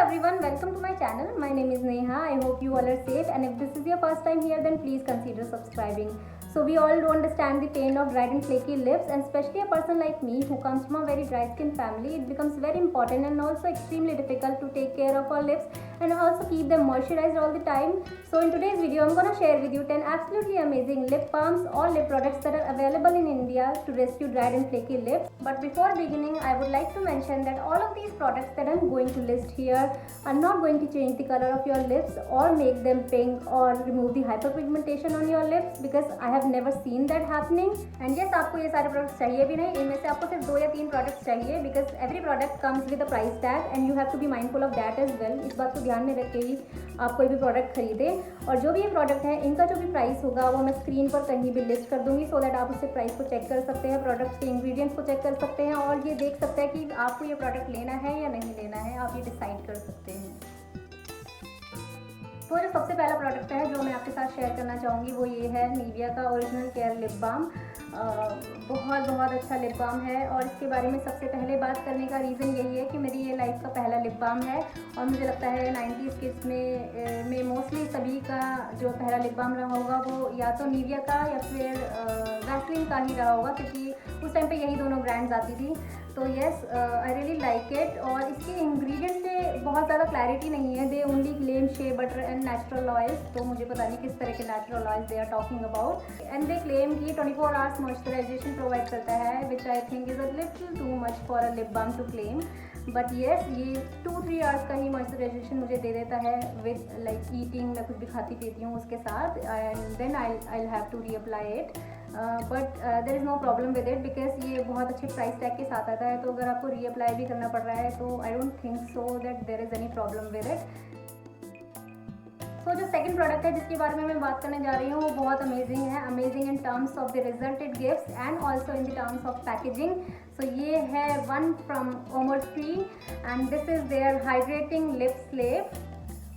everyone, welcome to my channel. My name is Neha. I hope you all are safe, and if this is your first time here, then please consider subscribing. So we all do understand the pain of dried and flaky lips, and especially a person like me who comes from a very dry skin family, it becomes very important and also extremely difficult to take care of our lips and also keep them moisturized all the time. So in today's video, I'm gonna share with you 10 absolutely amazing lip balms or lip products that are available in India to rescue dried and flaky lips. But before beginning, I would like to mention that all of these products that I'm going to list here are not going to change the color of your lips or make them pink or remove the hyperpigmentation on your lips, because I have never seen that happening. And yes, आपको ये सारे products चाहिए भी नहीं, इनमें से आपको सिर्फ 2 या 3 products चाहिए, because every product comes with a price tag and you have to be mindful of that as well. इस बात को ध्यान में रख के ही आप कोई भी प्रोडक्ट खरीदें। और जो भी ये प्रोडक्ट है, इनका जो भी प्राइस होगा वो मैं स्क्रीन पर कहीं भी लिस्ट कर दूंगी, सो दैट आप उससे प्राइस को चेक कर सकते हैं, प्रोडक्ट्स के इंग्रेडिएंट्स को चेक कर सकते हैं और ये देख सकते हैं कि आपको ये प्रोडक्ट लेना है या नहीं लेना है, आप ये डिसाइड कर सकते हैं। तो जो सबसे पहला प्रोडक्ट है जो मैं आपके साथ शेयर करना चाहूँगी वो ये है निविया का ओरिजिनल केयर लिप बाम। बहुत अच्छा लिप बाम है, और इसके बारे में सबसे पहले बात करने का रीज़न यही है कि मेरी ये लाइफ का पहला लिप बाम है, और मुझे लगता है 90s किड्स में मोस्टली सभी का जो पहला लिप बाम रहा होगा वो या तो निविया का या फिर वैसलीन का ही रहा होगा, क्योंकि उस टाइम पे यही दोनों ब्रांड्स आती थी। तो yes, I really like it. और इसके इंग्रेडिएंट्स पे बहुत ज़्यादा क्लैरिटी नहीं है, they only claim shea butter and natural oils, तो मुझे पता नहीं किस तरह के natural oils they are talking about. And they claim कि 24 आवर्स मॉइस्चराइजेशन प्रोवाइड करता है, which I think is a little too much for a lip balm to claim. But yes, ये 2-3 आवर्स का ही मॉइस्चराइजेशन मुझे दे देता है विद लाइक ईटिंग। मैं कुछ भी खाती पीती हूँ उसके साथ, and then I have to reapply it. But there is no problem with it, because ये बहुत अच्छे प्राइस टैग के साथ आता है, तो अगर आपको रीअप्लाई भी करना पड़ रहा है तो I don't think so that there is any problem with it. तो जो सेकंड प्रोडक्ट है जिसके बारे में मैं बात करने जा रही हूँ वो बहुत अमेजिंग है, amazing in terms of the result it gives and also in the terms of packaging. So ये है वन फ्रॉम ओमोफ्री and this is their hydrating lip salve,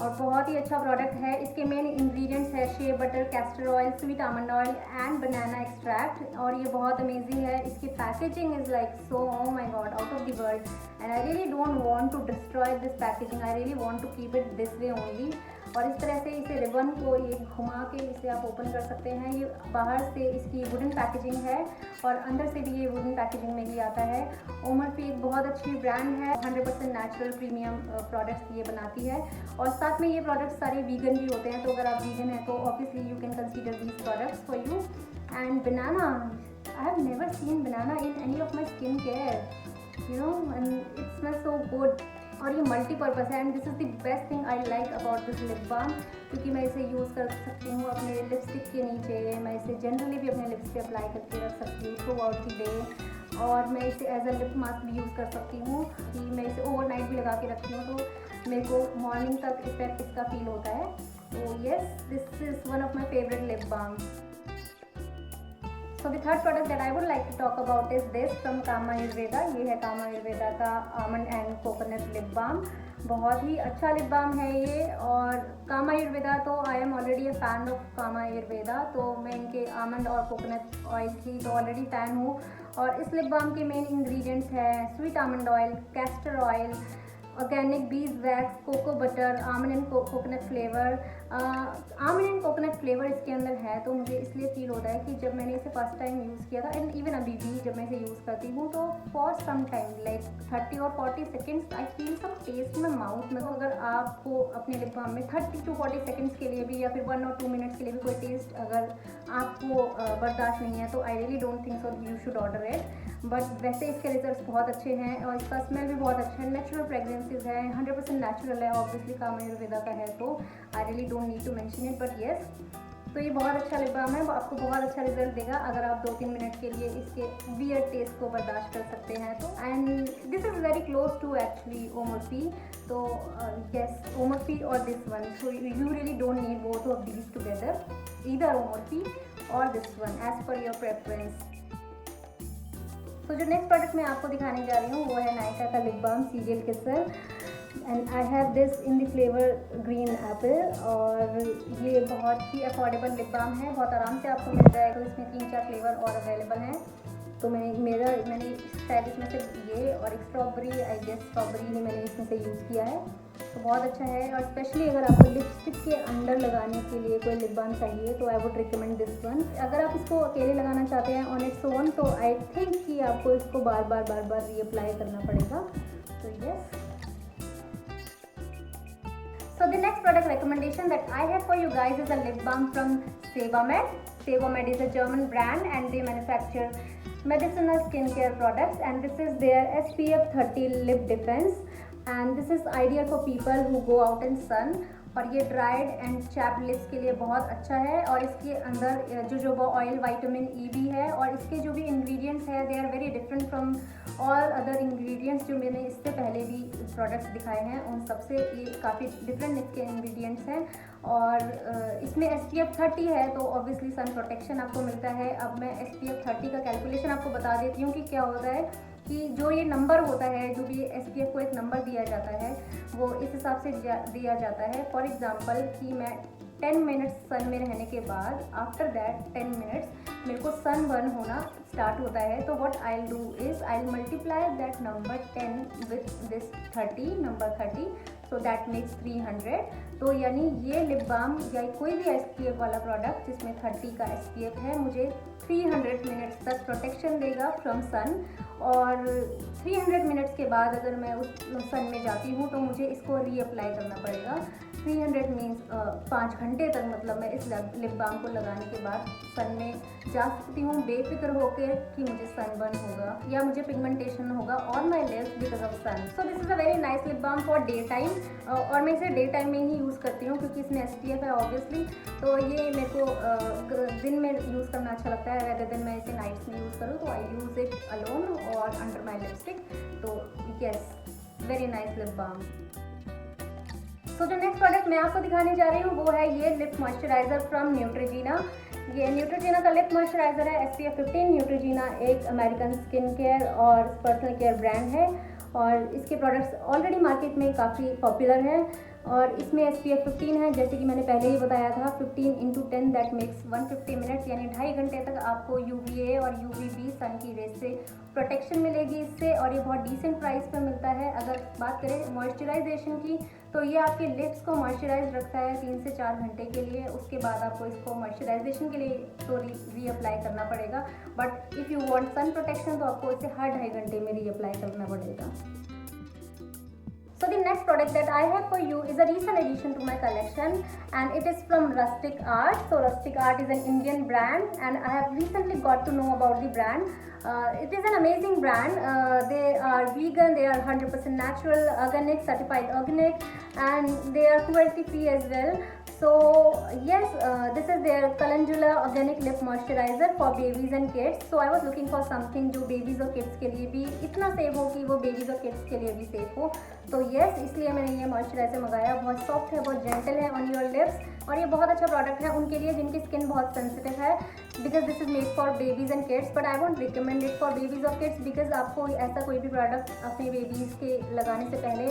और बहुत ही अच्छा प्रोडक्ट है। इसके मेन इंग्रेडिएंट्स है shea butter, castor oil, sweet almond oil and banana extract, और ये बहुत अमेजिंग है। इसकी packaging is like so, oh my god, out of the world, and I really don't want to destroy this packaging, I really want to keep it this way only. और इस तरह से इसे रिबन को ये घुमा के इसे आप ओपन कर सकते हैं। ये बाहर से इसकी वुडन पैकेजिंग है और अंदर से भी ये वुडन पैकेजिंग में ही आता है। ओमोफ्री एक बहुत अच्छी ब्रांड है, 100% नेचुरल प्रीमियम प्रोडक्ट्स ये बनाती है, और साथ में ये प्रोडक्ट्स सारे वीगन भी होते हैं, तो अगर आप वीगन हैं तो obviously you can consider these products for you. And banana, I have never seen banana in any of my skin care, you know, and it smells so good. और ये मल्टीपर्पज़ है, and this is the best thing I like about this lip balm, क्योंकि मैं इसे use कर सकती हूँ अपने लिपस्टिक के नीचे, मैं इसे जनरली भी अपने लिप्स पे अप्लाई करके रख सकती हूँ थ्रू आउट द डे, और मैं इसे एज अ लिप मास्क भी यूज़ कर सकती हूँ कि मैं इसे ओवरनाइट भी लगा के रखती हूँ, तो मेरे को मॉर्निंग तक इफेक्ट इसका फील होता है। तो yes, this is one of my favourite lip balm. So the third product that I would like to talk about is this from Kama Ayurveda. ये है कामा आयुर्वेदा का almond and coconut lip balm. बहुत ही अच्छा लिप बाम है ये, और कामा आयुर्वेदा तो I am already a fan of Kama Ayurveda, तो मैं इनके आमंड और कोकोनट ऑयल की तो ऑलरेडी फ़ैन हूँ। और इस लिप बाम के मेन इंग्रेडिएंट्स हैं sweet almond oil, castor oil, organic beeswax, cocoa butter, almond and coconut flavour. Almond and coconut flavour इसके अंदर है, तो मुझे इसलिए फील होता है कि जब मैंने इसे फर्स्ट टाइम यूज़ किया था, एंड इवन अभी भी जब मैं इसे यूज़ करती हूँ, तो फॉर सम टाइम लाइक 30 और 40 seconds I feel some taste में माउथ में। तो अगर आपको अपने लिप बाम में 30 to 40 सेकेंड्स के लिए भी या फिर 1 और 2 मिनट्स के लिए भी कोई टेस्ट अगर आपको बर्दाश्त नहीं है, तो I really don't think so you should order it. But वैसे इसके रिजल्ट्स बहुत अच्छे हैं, और इसका स्मेल भी बहुत अच्छा है, नेचुरल फ्रेगरेंसेज है, 100% नेचुरल है, ऑब्वियसली कामा आयुर्वेदा का है, तो I really don't need to mention it, but yes. तो ये बहुत अच्छा लिप बाम है, आपको बहुत अच्छा रिजल्ट देगा अगर आप 2-3 मिनट के लिए इसके वियर्ड टेस्ट को बर्दाश्त कर सकते हैं तो। And this is very close to actually ओमोफ्री, तो येस, ओमोफ्री or this one, so you really don't need both of these together, either ओमोफ्री or this one as per your preference. तो जो नेक्स्ट प्रोडक्ट मैं आपको दिखाने जा रही हूँ वो है नायका का lip balm serial kisser, and I have this in the flavour green apple, और ये बहुत ही अफोर्डेबल लिप बाम है, बहुत आराम से आपको मिल जाएगा। इसमें 3-4 फ्लेवर और अवेलेबल हैं, तो मैंने शायद इसमें से ये और एक स्ट्रॉबेरी, आई गेस स्ट्रॉबेरी ही मैंने इसमें से यूज़ किया है। तो बहुत अच्छा है, और स्पेशली अगर आपको लिपस्टिक के अंदर लगाने के लिए कोई लिप बाम चाहिए तो I would recommend this one. अगर आप इसको अकेले लगाना चाहते हैं ऑन इट्स ओन, तो आई थिंक कि आपको इसको बार बार रीअप्लाई करना पड़ेगा। तो yes, so the next product recommendation that I have for you guys is a lip balm from Sebamed. Sebamed is a German brand and they manufacture medicinal skincare products, and this is their SPF 30 lip defense, and this is ideal for people who go out in sun। और ये dried and chapped lips के लिए बहुत अच्छा है, और इसके अंदर जो ऑयल विटामिन ई भी है, और इसके जो भी इंग्रेडिएंट्स है they are very different from all other ingredients जो मैंने इससे पहले भी प्रोडक्ट्स दिखाए हैं उन सबसे ये काफ़ी डिफरेंट इसके इंग्रेडिएंट्स हैं। और इसमें SPF 30 है तो ऑब्वियसली सन प्रोटेक्शन आपको मिलता है। अब मैं SPF 30 का कैलकुलेशन आपको बता देती हूँ कि क्या होता है, कि जो ये नंबर होता है, जो भी SPF को एक नंबर दिया जाता है वो इस हिसाब से दिया जाता है। फॉर एग्जांपल कि मैं 10 मिनट्स सन में रहने के बाद, आफ्टर दैट 10 मिनट्स मेरे को सन बर्न होना स्टार्ट होता है, तो what I will do is I will multiply that number 10 with this 30 number 30, so that makes 300। तो यानी ये लिप बाम या कोई भी SPF वाला प्रोडक्ट जिसमें 30 का SPF है मुझे 300 मिनट्स तक प्रोटेक्शन देगा फ्रॉम सन। और 300 मिनट्स के बाद अगर मैं उस सन में जाती हूँ तो मुझे इसको रीअप्लाई करना पड़ेगा। 300 मीन्स 5 घंटे तक, मतलब मैं इस लिप बाम को लगाने के बाद सन में जा सकती हूँ बेफिक्र होकर कि मुझे सनबर्न होगा या मुझे पिगमेंटेशन होगा on my lips because of sun. So this is a very nice lip balm for daytime, और मैं इसे डे टाइम में ही यूज़ करती हूँ क्योंकि इसमें SPF है ऑब्वियसली, तो ये मेरे को दिन में यूज़ करना अच्छा लगता है रेदर देन मैं इसे नाइट्स में यूज़ करूँ। तो I use it alone or under my lipstick. तो yes, very nice lip balm. So जो नेक्स्ट प्रोडक्ट मैं आपको दिखाने जा रही हूँ वो है ये लिप मॉइस्चराइज़र फ्रॉम न्यूट्रोजीना। ये न्यूट्रोजीना का लिप मॉइस्चराइज़र है SPF 15। न्यूट्रोजीना एक अमेरिकन स्किन केयर और पर्सनल केयर ब्रांड है, और इसके प्रोडक्ट्स ऑलरेडी मार्केट में काफ़ी पॉपुलर हैं, और इसमें SPF 15 है, जैसे कि मैंने पहले ही बताया था 15 × 10 दैट मेक्स 150 मिनट्स, यानी 2.5 घंटे तक आपको UVA और UVB सन की रेस से प्रोटेक्शन मिलेगी इससे, और ये बहुत डिसेंट प्राइस पर मिलता है। अगर बात करें मॉइस्चराइजेशन की तो ये आपके लिप्स को मॉइस्चराइज रखता है 3 से 4 घंटे के लिए, उसके बाद आपको इसको मॉइस्चराइजेशन के लिए तो रीअप्लाई करना पड़ेगा, but if you want sun protection तो आपको इसे हर 2.5 घंटे में रीअप्लाई करना पड़ेगा। So the next product that I have for you is a recent addition to my collection, and it is from Rustic Art. So Rustic Art is an Indian brand, and I have recently got to know about the brand. It is an amazing brand. They are vegan, they are 100% natural, organic, certified organic, and they are cruelty free as well. So yes, this is their Calendula organic lip moisturizer for babies and kids. So I was looking for something जो babies और kids के लिए भी इतना safe हो कि वो babies और kids के लिए भी सेफ हो। तो yes, इसलिए मैंने ये मॉइस्चराइजर मंगाया। बहुत सॉफ्ट है, बहुत जेंटल है ऑन योर लिप्स, और ये बहुत अच्छा प्रोडक्ट है उनके लिए जिनकी स्किन बहुत सेंसिटिव है, because this is made for babies and kids, but I won't recommend it for babies और किड्स, बिकॉज आपको ऐसा कोई भी प्रोडक्ट अपने बेबीज़ के लगाने से पहले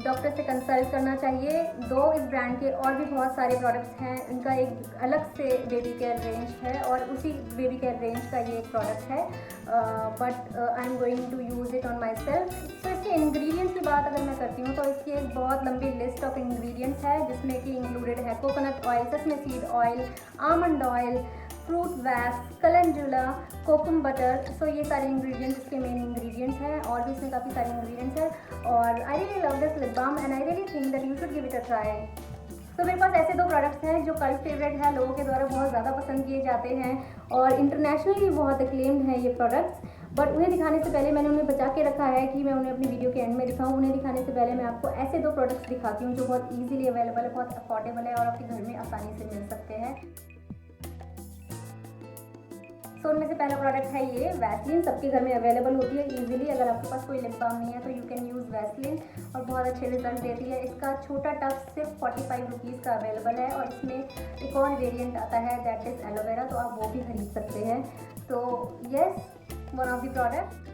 डॉक्टर से कंसल्ट करना चाहिए। दो इस ब्रांड के और भी बहुत सारे प्रोडक्ट्स हैं, इनका एक अलग से बेबी केयर रेंज है और उसी बेबी केयर रेंज का ये एक प्रोडक्ट है, but I am going to use it on myself. तो इसके इंग्रेडिएंट्स की बात अगर मैं करती हूँ तो इसकी एक बहुत लंबी लिस्ट ऑफ इंग्रेडिएंट्स है, जिसमें कि इंक्लूडेड है coconut oil, sesame seed oil, almond oil, fruit wax, calendula, kokum butter. So ये सारे इंग्रेडिएंट्स इसके मेन इंग्रेडिएंट्स हैं, और भी इसमें काफ़ी सारे इंग्रेडिएंट्स हैं, और I really love this lip balm and I really think that you should give it a try. तो मेरे पास ऐसे दो प्रोडक्ट्स हैं जो कल्ट फेवरेट है, लोगों के द्वारा बहुत ज़्यादा पसंद किए जाते हैं और इंटरनेशनली बहुत एक्लेम्ड हैं ये प्रोडक्ट्स, बट उन्हें दिखाने से पहले मैंने उन्हें बचा के रखा है कि मैं उन्हें अपनी वीडियो के एंड में दिखाऊं। उन्हें दिखाने से पहले मैं आपको ऐसे दो प्रोडक्ट्स दिखाती हूँ जो बहुत ईजिली अवेलेबल है, बहुत अफोर्डेबल है और आपके घर में आसानी से मिल सकते हैं। सो उनमें से पहला प्रोडक्ट है ये वैसलीन। सबके घर में अवेलेबल होती है ईजिली, अगर आपके पास कोई लिप बाम नहीं है तो यू कैन यूज़ वैसलीन और बहुत अच्छे रिजल्ट देती है। इसका छोटा टब सिर्फ 45 रुपीज़ का अवेलेबल है, और इसमें एक और वेरिएंट आता है दैट इज़ एलोवेरा, तो आप वो भी खरीद सकते हैं। तो yes, one of the product.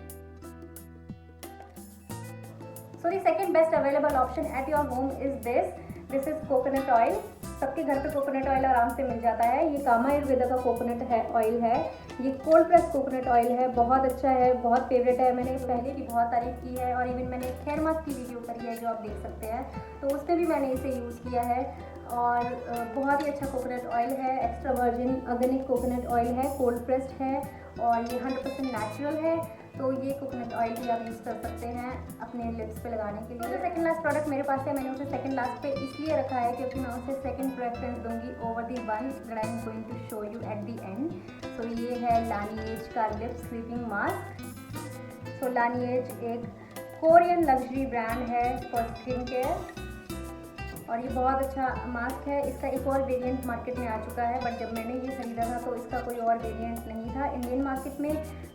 So the second best available option at your home is this is coconut oil। सबके घर पे कोकोनट ऑयल आराम से मिल जाता है। ये कामा आयुर्वेदा का कोकोनट है ऑयल है। ये कोल्ड प्रेस कोकोनट ऑयल है, बहुत अच्छा है, बहुत फेवरेट है। मैंने पहले भी बहुत तारीफ़ की है और इवन मैंने हेयर मास्क की वीडियो करी है जो आप देख सकते हैं, तो उस पर भी मैंने इसे यूज़ किया है। और बहुत ही अच्छा कोकोनट ऑयल है, extra virgin organic coconut oil है, कोल्ड प्रेस्ड है और ये 100% नेचुरल है। तो ये कोकोनट ऑयल भी आप यूज़ कर सकते हैं अपने लिप्स पे लगाने के लिए। जो सेकंड लास्ट प्रोडक्ट मेरे पास है, मैंने उसे सेकंड लास्ट पे इसलिए रखा है क्योंकि मैं उसे सेकंड प्रेफरेंस दूंगी over the one that I am going to show you at the end. So ये है लानीएज का lip sleeping mask. So Laneige एक कोरियन लग्जरी ब्रांड है फॉर स्किन केयर और ये बहुत अच्छा मास्क है। इसका एक और वेरिएंट मार्केट में आ चुका है, बट जब मैंने ये खरीदा था तो इसका कोई और वेरिएंट नहीं था इंडियन मार्केट में।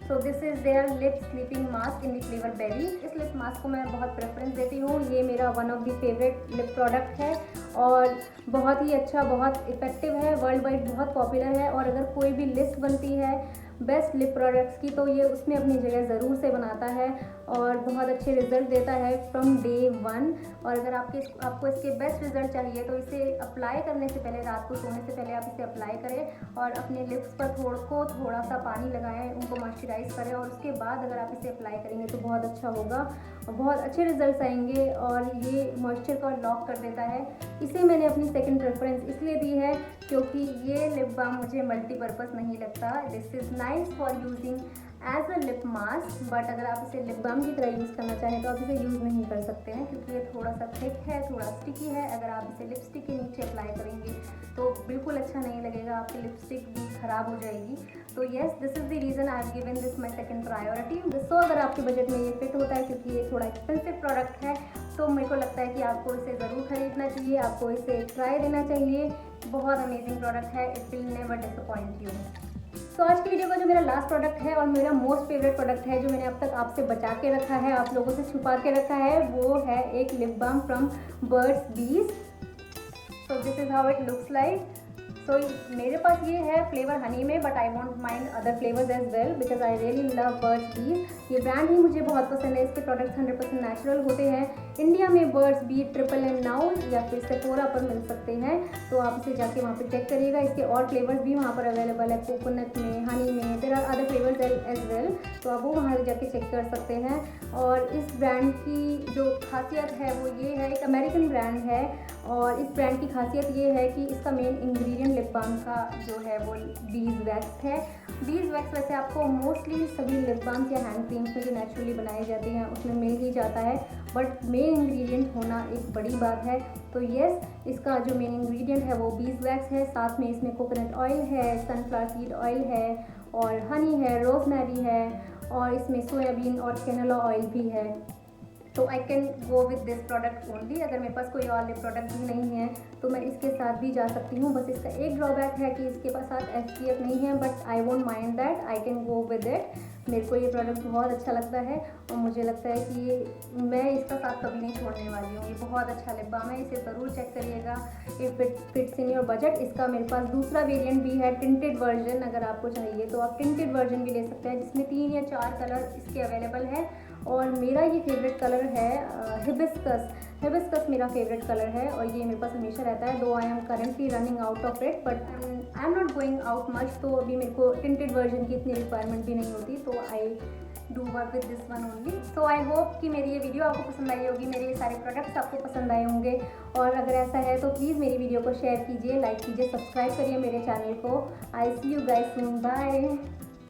So this is their lip sleeping mask in the flavour berry. इस लिप मास्क को मैं बहुत प्रेफरेंस देती हूँ, ये मेरा one of the favourite lip product है और बहुत ही अच्छा, बहुत इफेक्टिव है, वर्ल्ड वाइड बहुत पॉपुलर है। और अगर कोई भी लिस्ट बनती है बेस्ट लिप प्रोडक्ट्स की तो ये उसमें अपनी जगह ज़रूर से बनाता है और बहुत अच्छे रिजल्ट देता है फ्रॉम डे वन। और अगर आपको इसके बेस्ट रिजल्ट चाहिए तो इसे अप्लाई करने से पहले, रात को सोने से पहले आप इसे अप्लाई करें और अपने लिप्स पर थोड़ा सा पानी लगाएं, उनको मॉइस्चराइज करें और उसके बाद अगर आप इसे अप्लाई करेंगे तो बहुत अच्छा होगा और बहुत अच्छे रिजल्ट्स आएंगे और ये मॉइस्चर को लॉक कर देता है। इसे मैंने अपनी सेकंड प्रेफरेंस इसलिए दी है क्योंकि ये लिप बाम मुझे मल्टीपर्पज़ नहीं लगता। This is nice for using as a lip mask, but अगर आप इसे लिप बाम की तरह यूज़ करना चाहें तो आप इसे यूज़ नहीं कर सकते हैं क्योंकि ये थोड़ा सा थिक है, थोड़ा स्टिकी है। अगर आप इसे लिपस्टिक के नीचे अप्लाई करेंगे तो बिल्कुल अच्छा नहीं लगेगा, आपकी लिपस्टिक भी ख़राब हो जाएगी। तो yes, this is the reason I have given this my second priority. So अगर आपके बजट में ये फिट होता है, क्योंकि ये थोड़ा एक्सपेंसिव प्रोडक्ट है, तो मेरे को लगता है कि आपको इसे ज़रूर खरीदना चाहिए, आपको इसे ट्राई देना चाहिए। बहुत अमेजिंग प्रोडक्ट है, it will never disappoint you. तो आज की वीडियो का जो मेरा लास्ट प्रोडक्ट है और मेरा मोस्ट फेवरेट प्रोडक्ट है, जो मैंने अब तक आपसे बचा के रखा है, आप लोगों से छुपा के रखा है, वो है एक lip balm from Burt's Bees. So this is how it looks like. So मेरे पास ये है फ्लेवर हनी में, but I won't mind other flavours as well because I really love Burt's Bees. ये ब्रांड ही मुझे बहुत पसंद है, इसके प्रोडक्ट्स 100% नेचुरल होते हैं। इंडिया में बर्ड्स बीज NNN नाउ या फिर सेफोरा पर मिल सकते हैं, तो आप इसे जाके वहाँ पे चेक करिएगा। इसके और फ्लेवर्स भी वहाँ पर अवेलेबल है, कोकोनट में, हनी में, there are other flavours as well, तो आप वो वहाँ जाके चेक कर सकते हैं। और इस ब्रांड की जो खासियत है वो ये है, एक अमेरिकन ब्रांड है और इस ब्रांड की खासियत ये है कि इसका मेन इंग्रेडिएंट लिप बाम का जो है वो बीज वैक्स है। बीज वैक्स वैसे आपको मोस्टली सभी लिप बाम्स या हैंड क्रीम्स में जो नेचुरली बनाए जाते हैं उसमें मिल ही जाता है, बट मेन इंग्रेडिएंट होना एक बड़ी बात है। तो येस, इसका जो मेन इंग्रेडिएंट है वो बीज वैक्स है, साथ में इसमें कोकोनट ऑयल है, सनफ्लावर सीड ऑयल है और हनी है, रोजमेरी है और इसमें सोयाबीन और कैनोला ऑयल भी है। तो I can go with this product only. अगर मेरे पास कोई और लिप प्रोडक्ट भी नहीं है तो मैं इसके साथ भी जा सकती हूँ। बस इसका एक ड्रॉबैक है कि इसके पास साथ SPF नहीं है, but I won't mind that, I can go with it. मेरे को ये प्रोडक्ट बहुत अच्छा लगता है और मुझे लगता है कि मैं इसका साथ कभी नहीं छोड़ने वाली हूँ। ये बहुत अच्छा लिप बाम है, इसे ज़रूर चेक करिएगा if it fits in your budget. इसका मेरे पास दूसरा वेरिएंट भी है, टिंटेड वर्जन। अगर आपको चाहिए तो आप टिंटेड वर्जन भी ले सकते हैं, जिसमें 3 या 4 कलर इसके अवेलेबल है और मेरा ये फेवरेट कलर है हिबिस्कस। हिबिस्कस मेरा फेवरेट कलर है और ये मेरे पास हमेशा रहता है। दो I am currently running out of it, but I am not going out much, तो अभी मेरे को टिंटेड वर्जन की इतनी रिक्वायरमेंट भी नहीं होती, तो I do work with this one only. So I hope कि मेरी ये वीडियो आपको पसंद आई होगी, मेरे ये सारे प्रोडक्ट्स आपको पसंद आए होंगे। और अगर ऐसा है तो प्लीज़ मेरी वीडियो को शेयर कीजिए, लाइक कीजिए, सब्सक्राइब करिए मेरे चैनल को। आई सी यू गाइस सून, बाय।